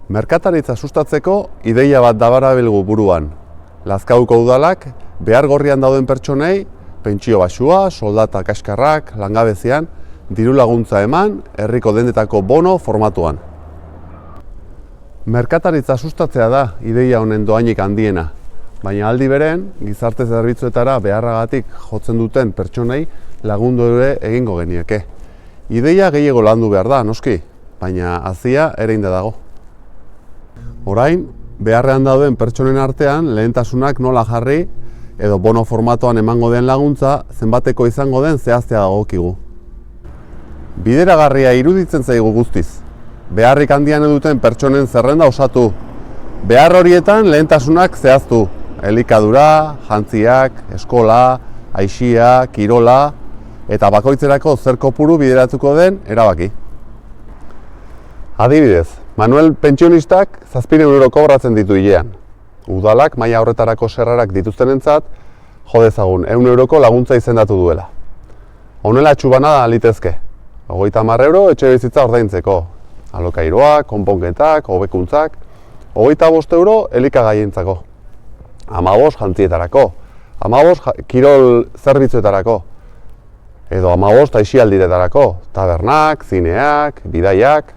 Merkataritza sustatzeko ideia bat dabarabilgu buruan. Lazkauko udalak behar gorrian dauden pertsonei, pentsio baxua, soldata kaskarrak, langabezian, diru laguntza eman, herriko dendetako bono formatuan. Merkataritza sustatzea da ideia honen dohainik handiena, baina aldi beren, gizarte zerbitzuetara beharragatik jotzen duten pertsonei lagundu ere egingo genieke. Ideia gehiago landu behar da, noski, baina hazia ere inda dago. Orain, beharrean dauden pertsonen artean lehentasunak nola jarri edo bono formatoan emango den laguntza zenbateko izango den zehaztea dagokigu. Bideragarria iruditzen zaigu guztiz. Beharrik handian duten pertsonen zerrenda osatu. Behar horietan lehentasunak zehaztu. Elikadura, jantziak, eskola, aisia, kirola eta bakoitzerako zer kopuru bideratuko den erabaki. Adibidez, Manuel pentsionistak 700 euro kobratzen ditu hilean. Udalak maila horretarako serrarak dituztenentzat jo dezagun 100 euroko laguntza izendatu duela. Honela txubana litezke. 30 euro etxe bizitza ordaintzeko. Alokairuak, konponketak, hobekuntzak. 25 euro elikagaientzako. 15 jantzietarako. 15 kirol zerbitzuetarako. Edo 15 aisialdiretarako. Tabernak, zineak, bidaiak.